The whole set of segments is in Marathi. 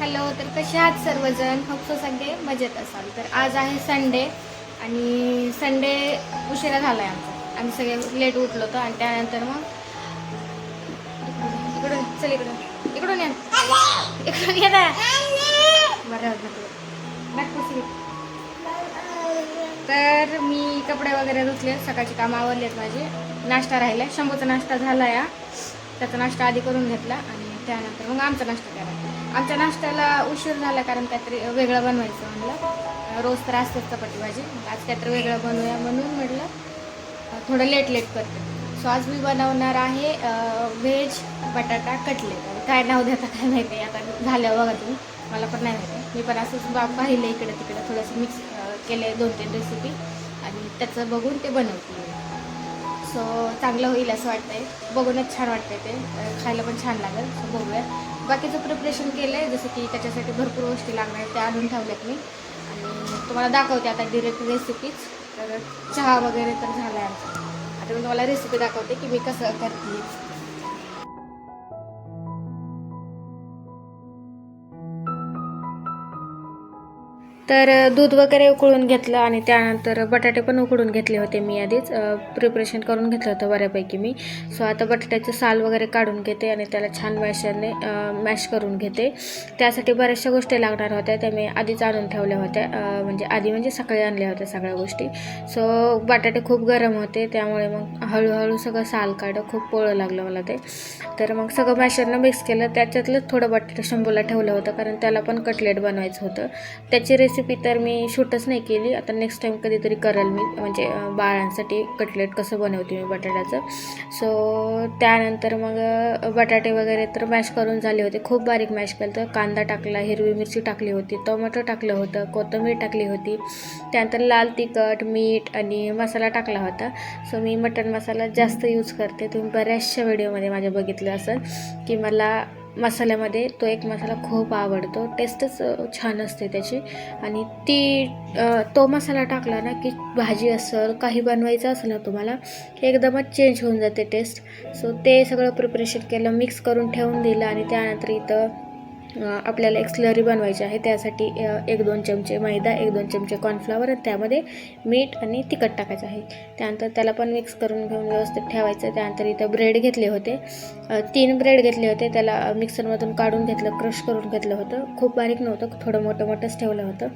हॅलो, तर कसे आहात सर्वजण? होप सगळे मजेत असाल. तर आज आहे संडे आणि संडे उशिरा झाला आहे आमचा. आम्ही सगळे लेट उठलो होतो आणि त्यानंतर मग इकडून चल इकडून या बरं तर मी कपडे वगैरे धुतले, सकाळची कामं आवरली आहेत माझी. नाश्ता राहिला, शंभूचा नाश्ता झाला या, त्याचा नाश्ता आधी करून घेतला आणि त्यानंतर मग आमचा नाश्ता केला. आमच्या नाश्त्याला उशीर झाला कारण काहीतरी वेगळं बनवायचं म्हणलं. रोज तर असतेच चपाती भाजी, आज काहीतरी वेगळं बनवूया म्हणून म्हटलं थोडं लेट करते. सो आज मी बनवणार आहे व्हेज बटाटा कटलेट. काय नाव देता काय माहिती, आता झालं बघा तुम्ही, मला पण नाही माहिती. मी पण असंच पाहिलं इकडे तिकडे, थोडंसं मिक्स केले 2-3 रेसिपी आणि त्याचं बघून ते बनवते. सो चांगलं होईल असं वाटतंय, बघूनच छान वाटतंय, ते खायला पण छान लागेल. सो बघूया. बाकीचं प्रिपरेशन केलं आहे, जसं की त्याच्यासाठी भरपूर गोष्टी लागणार आहेत, त्या आणून ठेवल्यात मी आणि तुम्हाला दाखवते आता डिरेक्ट रेसिपीज. तर चहा वगैरे तर झाला आहे आमचा. आता मी तुम्हाला रेसिपी दाखवते की मी कसं करते. तर दूध वगैरे उकळून घेतलं आणि त्यानंतर बटाटे पण उकडून घेतले होते मी आधीच, प्रिपरेशन करून घेतलं होतं बऱ्यापैकी मी. सो आता बटाट्याचं साल वगैरे काढून घेते आणि त्याला छान मॅशरने मॅश करून घेते. त्यासाठी बऱ्याचशा गोष्टी लागणार होत्या, त्या मी आधीच आणून ठेवल्या होत्या, म्हणजे सकाळी आणल्या होत्या सगळ्या गोष्टी. सो बटाटे खूप गरम होते, त्यामुळे मग हळूहळू सगळं साल काढं खूप पोळं लागलं मला ते. तर मग सगळं मॅशरनं मिक्स केलं, त्याच्यातलं थोडं बटाटे शंभूला ठेवलं होतं कारण त्याला पण कटलेट बनवायचं होतं. त्याची रेसिपी तर मी शूटच नाही केली, आता नेक्स्ट टाईम कधीतरी करेल मी, म्हणजे बाळांसाठी कटलेट कसं बनवते मी बटाट्याचं. सो त्यानंतर मग बटाटे वगैरे तर मॅश करून झाले होते, खूप बारीक मॅश केलं. तर कांदा टाकला, हिरवी मिरची टाकली होती, टोमॅटो टाकलं होतं, कोथिंबीर टाकली होती, त्यानंतर लाल तिखट, मीठ आणि मसाला टाकला होता. सो मी मटन मसाला जास्त यूज करते, तुम्ही बऱ्याचशा व्हिडिओमध्ये माझ्या बघितलं असेल की मला मसाल्यामध्ये तो एक मसाला खूप आवडतो, टेस्टच छान असते त्याची. आणि तो मसाला टाकला ना की भाजी असेल काही बनवायचं असेल ना तुम्हाला, एकदमच चेंज होऊन जाते टेस्ट. सो ते सगळं प्रिपरेशन केलं, मिक्स करून ठेवून दिलं आणि त्यानंतर इथं आपल्याला एक स्लरी बनवायची आहे. त्यासाठी 1-2 चमचे मैदा, 1-2 चमचे कॉर्नफ्लॉवर आणि त्यामध्ये मीठ आणि तिखट टाकायचं आहे. त्यानंतर त्याला पण मिक्स करून घेऊन व्यवस्थित ठेवायचं. त्यानंतर इथं ब्रेड घेतले होते, 3 ब्रेड घेतले होते, त्याला मिक्सरमधून काढून घेतलं, क्रश करून घेतलं होतं, खूप बारीक नव्हतं, थोडं मोठंच ठेवलं होतं.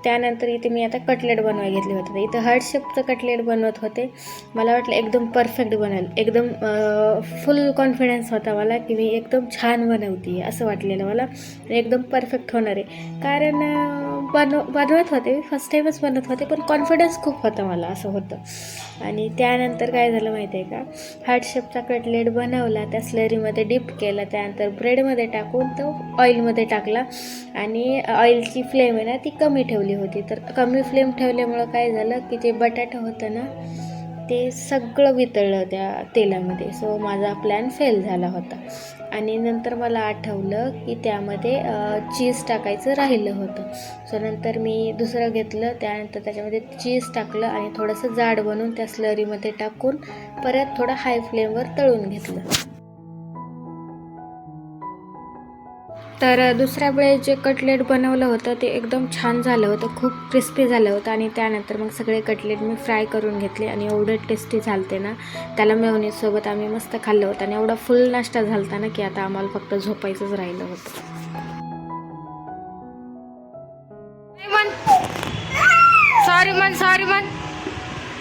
त्यानंतर इथे मी आता कटलेट बनवायला घेतले होते. तर इथं हार्ट शेपचं कटलेट बनवत होते. मला वाटलं एकदम परफेक्ट बनेल, एकदम फुल कॉन्फिडन्स होता मला की मी एकदम छान बनवते असं वाटलेलं मला, एकदम परफेक्ट होणार आहे. कारण बनवत होते मी, फर्स्ट टाईमच बनवत होते, पण कॉन्फिडन्स खूप होता मला, असं होतं. आणि त्यानंतर काय झालं माहिती आहे का, हार्ट शेपचा कटलेट बनवला, त्या स्लरीमध्ये डिप केला, त्यानंतर ब्रेडमध्ये टाकून तो ऑइलमध्ये टाकला आणि ऑइलची फ्लेम आहे ना ती कमी ठेवली होती. तर कमी फ्लेम ठेवल्यामुळं काय झालं की जे बटाटा होतं ना ते सगळं वितळलं त्या तेलामध्ये. सो माझा प्लॅन फेल झाला होता. आणि नंतर मला आठवलं की त्यामध्ये चीज टाकायचं राहिलं होतं. सो नंतर मी दुसरं घेतलं, त्यानंतर त्याच्यामध्ये चीज टाकलं आणि थोडंसं जाड बनवून त्या स्लरीमध्ये टाकून परत थोडं हाय फ्लेमवर तळून घेतलं. तर दुसऱ्या वेळेस जे कटलेट बनवलं होतं ते एकदम छान झालं होतं, खूप क्रिस्पी झालं होतं. आणि त्यानंतर मग सगळे कटलेट मी फ्राय करून घेतले आणि एवढं टेस्टी झालते ना, त्याला मेयोनीजसोबत आम्ही मस्त खाल्लं होतं आणि एवढा फुल नाश्ता झालता ना की आता आम्हाला फक्त झोपायचंच राहिलं होतं.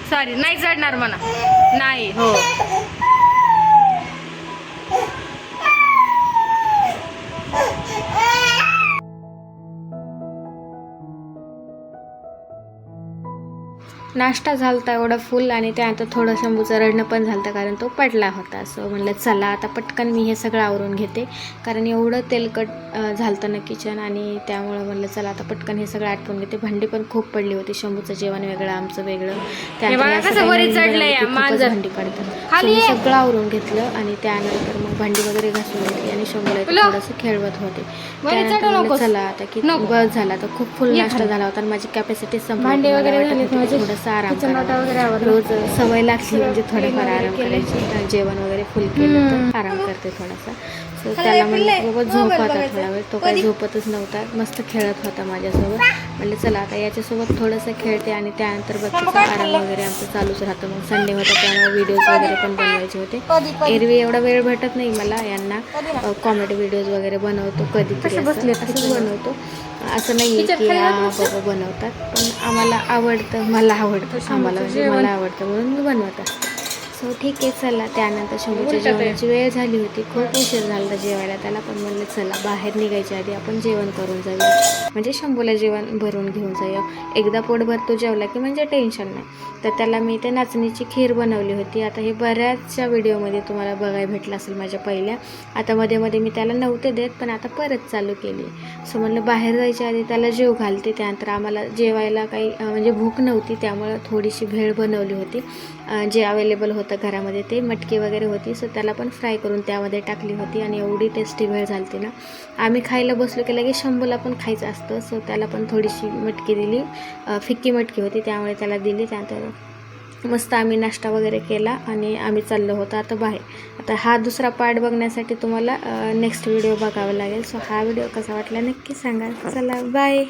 सॉरी नाही चढणार म्हणा, नाही हो. नाश्ता झालता एवढा फुल आणि त्यानंतर थोडं शंभूचं रडणं पण झालं कारण तो पडला होता. असं म्हणलं चला आता पटकन मी हे सगळं आवरून घेते, कारण एवढं तेलकट झालतं ना किचन, आणि त्यामुळं म्हणलं चला आता पटकन हे सगळं आटवून घेते. भांडी पण खूप पडली होती, शंभूचं जेवण वेगळं, आमचं वेगळं, त्यानंतर भांडी पडतात. मी सगळं आवरून घेतलं आणि त्यानंतर मग भांडी वगैरे घासून घेतली आणि शंभूला थोडंसं खेळवत होते. त्यानंतर चला आता की बस झाला, तर खूप फुल नाश्ता झाला होता आणि माझी कॅपॅसिटी संपली वगैरे थोडंसं आराम करावा. रोज सवय लागली म्हणजे थोडंफार आराम करायची, जेवण वगैरे फुल केलं तर आराम करते थोडासा. सो त्याला म्हणलं बाबा झोप आता थोडा वेळ. तो काही झोपतच नव्हता, मस्त खेळत होता माझ्यासोबत. म्हणलं चला आता याच्यासोबत थोडंसं खेळते आणि त्यानंतर बच्चूचा आराम वगैरे आमचं चालूच राहतं. मग संडे होता त्यामुळे व्हिडिओज वगैरे पण बनवायचे होते. एरवी एवढा वेळ भेटत नाही मला यांना. कॉमेडी व्हिडिओज वगैरे बनवतो कधीतरी, असंच बनवतो. असं नाही आहे की बाबा बनवतात, पण आम्हाला आवडतं, मला आवडतं, आम्हाला म्हणजे मला आवडतं म्हणून मी बनवत असते. सो ठीक आहे चला. त्यानंतर शंभूच्या जेवणाची वेळ झाली होती, खूप उशीर झाला जेवायला त्याला. पण म्हणलं चला बाहेर निघायच्या आधी आपण जेवण करून जाऊया, म्हणजे शंभूला जेवण भरून घेऊन जाऊया. एकदा पोटभर तो जेवला की म्हणजे टेन्शन नाही. तर त्याला मी ते नाचणीची खीर बनवली होती. आता हे बऱ्याचशा व्हिडिओमध्ये तुम्हाला बघायला भेटलं असेल माझ्या पहिल्या. आता मध्ये मध्ये मी त्याला नव्हते देत, पण आता परत चालू केली. सो म्हणलं बाहेर जायच्या आधी त्याला जेव घालते. त्यानंतर आम्हाला जेवायला काही म्हणजे भूक नव्हती, त्यामुळं थोडीशी भेळ बनवली होती. जे अवेलेबल होतं घरामध्ये ते मटकी वगैरे होती. सो त्याला पण फ्राय करून त्यामध्ये टाकली होती आणि एवढी टेस्टी भेळ झाली ना. आम्ही खायला बसलो की लगेच शंभूला पण खायचं असतं. सो त्याला पण थोडीशी मटकी दिली, फिक्की मटकी होती त्यामुळे त्याला दिली. त्यानंतर मस्त आम्ही नाश्ता वगैरे केला आणि आम्ही चाललो होतो आता बाहेर. आता हा दुसरा पार्ट बघण्यासाठी तुम्हाला नेक्स्ट व्हिडिओ बघावा लागेल. सो हा व्हिडिओ कसा वाटला नक्की सांगा. चला बाय.